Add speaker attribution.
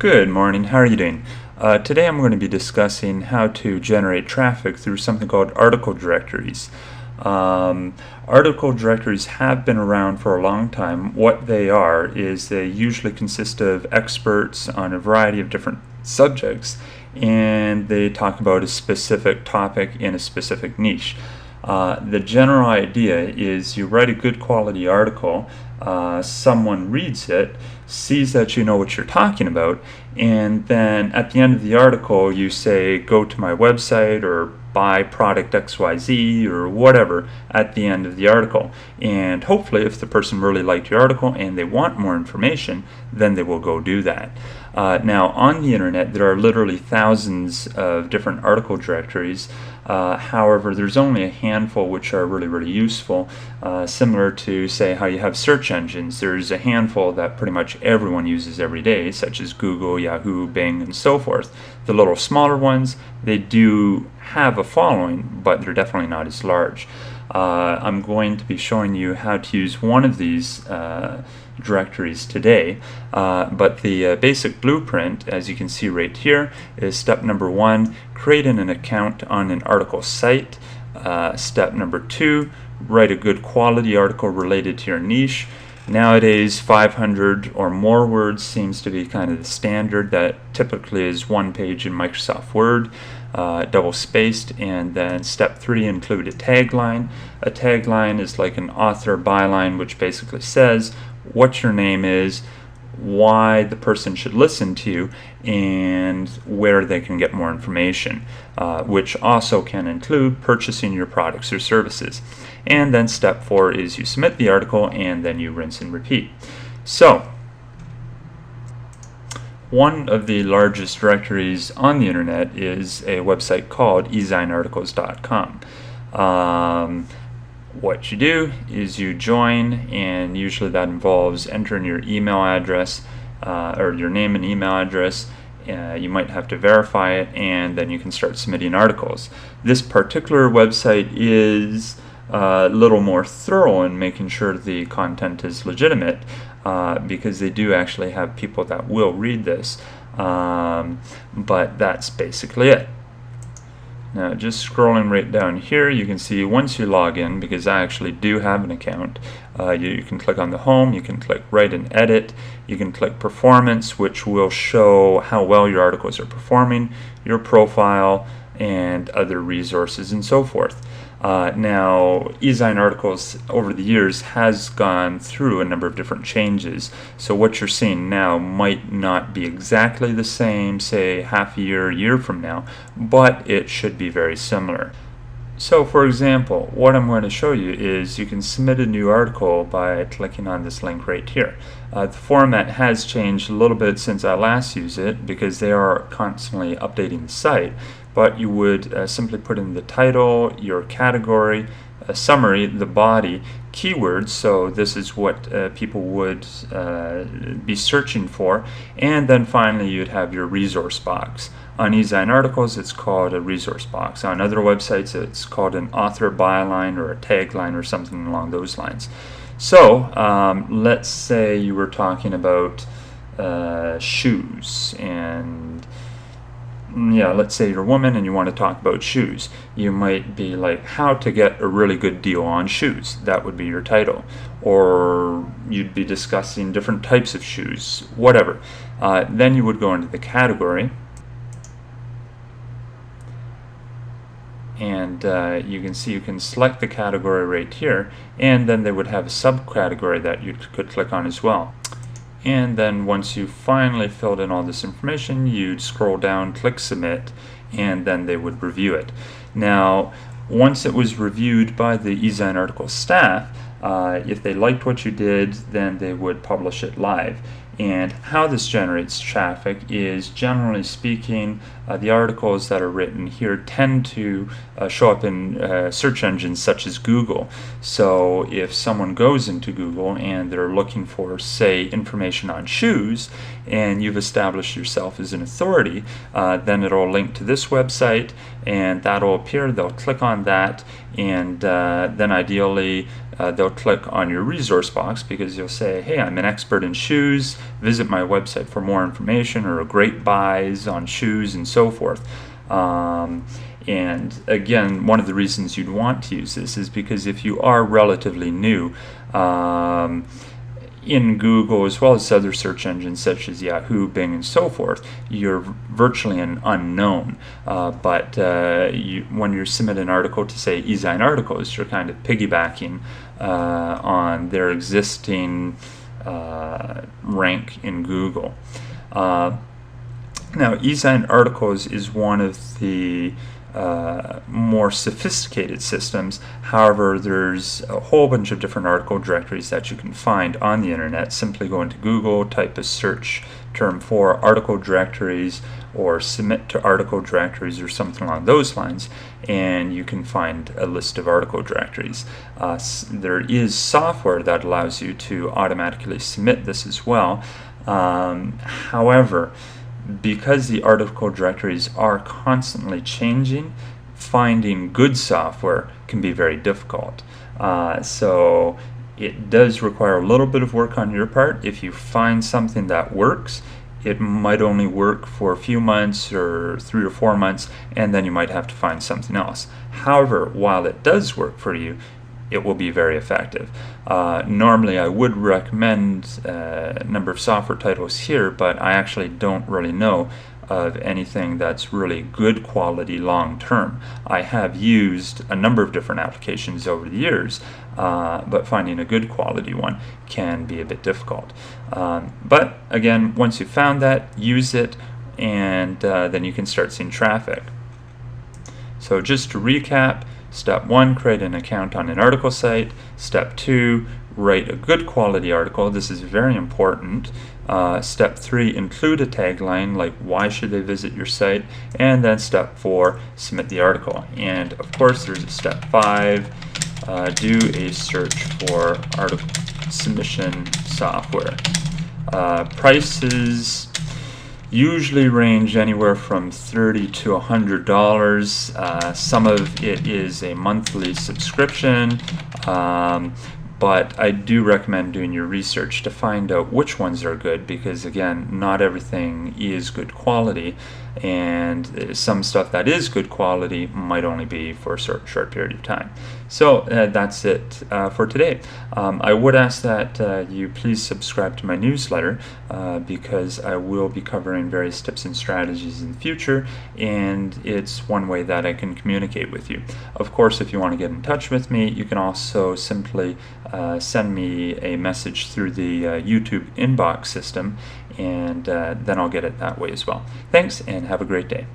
Speaker 1: Good morning, how are you doing? Today I'm going to be discussing how to generate traffic through something called article directories. Article directories have been around for a long time. What they are is they usually consist of experts on a variety of different subjects, and they talk about a specific topic in a specific niche. The general idea is you write a good quality article, someone reads it, sees that you know what you're talking about, and then at the end of the article you say go to my website or buy product XYZ or whatever at the end of the article. And hopefully if the person really liked your article and they want more information, then they will go do that. Now on the internet there are literally thousands of different article directories. However, there's only a handful which are really useful, similar to say how you have search engines. There's a handful that pretty much everyone uses every day, such as Google, Yahoo, Bing, and so forth. The little smaller ones, they do have a following, but they're definitely not as large. I'm going to be showing you how to use one of these directories today, but the basic blueprint, as you can see right here, is step number 1, create an account on an article site. Step number 2, write a good quality article related to your niche. Nowadays 500 or more words seems to be kind of the standard. That typically is one page in Microsoft Word, double spaced. And then step 3, include a tagline. A tagline is like an author byline, which basically says what your name is, why the person should listen to you, and where they can get more information, which also can include purchasing your products or services. And then step 4 is you submit the article and then you rinse and repeat. So one of the largest directories on the internet is a website called ezinearticles.com. What you do is you join, and usually that involves entering your email address or your name and email address. You might have to verify it, and then you can start submitting articles. This particular website is a little more thorough in making sure the content is legitimate, because they do actually have people that will read this, but that's basically it. Now just scrolling right down here, you can see once you log in, because I actually do have an account, you can click on the home, you can click write and edit, you can click performance, which will show how well your articles are performing, your profile, and other resources and so forth. Now Ezine Articles over the years has gone through a number of different changes, so what you're seeing now might not be exactly the same, say half a year from now, but it should be very similar. So for example, what I'm going to show you is you can submit a new article by clicking on this link right here. The format has changed a little bit since I last used it, because they are constantly updating the site, but you would simply put in the title, your category, a summary, the body, keywords, so this is what people would be searching for, and then finally you'd have your resource box. On Ezine Articles it's called a resource box. On other websites it's called an author byline or a tagline or something along those lines. So let's say you were talking about shoes, and let's say you're a woman and you want to talk about shoes. You might be like, how to get a really good deal on shoes. That would be your title. Or you'd be discussing different types of shoes, whatever. Then you would go into the category, and you can see you can select the category right here, and then they would have a subcategory that you could click on as well. And then once you finally filled in all this information, you'd scroll down, click submit, and then they would review it. Now once it was reviewed by the Ezine Articles staff, if they liked what you did, then they would publish it live. And how this generates traffic is, generally speaking, the articles that are written here tend to show up in search engines such as Google. So if someone goes into Google and they're looking for, say, information on shoes, and you've established yourself as an authority, then it'll link to this website, and that'll appear. They'll click on that, and then ideally they'll click on your resource box, because you'll say, hey, I'm an expert in shoes, visit my website for more information, or great buys on shoes and so forth. And again, one of the reasons you'd want to use this is because if you are relatively new in Google, as well as other search engines such as Yahoo, Bing, and so forth, you're virtually an unknown. But when you submit an article to, say, eZine Articles, you're kind of piggybacking on their existing rank in Google. Now, eZine Articles is one of the more sophisticated systems. However, there's a whole bunch of different article directories that you can find on the internet. Simply go into Google, type a search term for article directories, or submit to article directories, or something along those lines, and you can find a list of article directories. There is software that allows you to automatically submit this as well. However, because the article directories are constantly changing, finding good software can be very difficult. So it does require a little bit of work on your part. If you find something that works, it might only work for a few months or 3 or 4 months, and then you might have to find something else. However, while it does work for you, it will be very effective. Normally I would recommend a number of software titles here, but I actually don't really know of anything that's really good quality long term. I have used a number of different applications over the years, but finding a good quality one can be a bit difficult. But again, once you've found that, use it, and then you can start seeing traffic. So just to recap, Step 1, create an account on an article site. Step 2, write a good quality article. This is very important. Step 3, include a tagline like why should they visit your site. And then Step 4, submit the article. And of course there's a Step 5, do a search for article submission software. Prices usually range anywhere from $30 to $100. Some of it is a monthly subscription, but I do recommend doing your research to find out which ones are good, because again, not everything is good quality, and some stuff that is good quality might only be for a short period of time. So that's it for today. I would ask that you please subscribe to my newsletter, because I will be covering various tips and strategies in the future, and it's one way that I can communicate with you. Of course, if you want to get in touch with me, you can also simply send me a message through the YouTube inbox system, and then I'll get it that way as well. Thanks, and have a great day.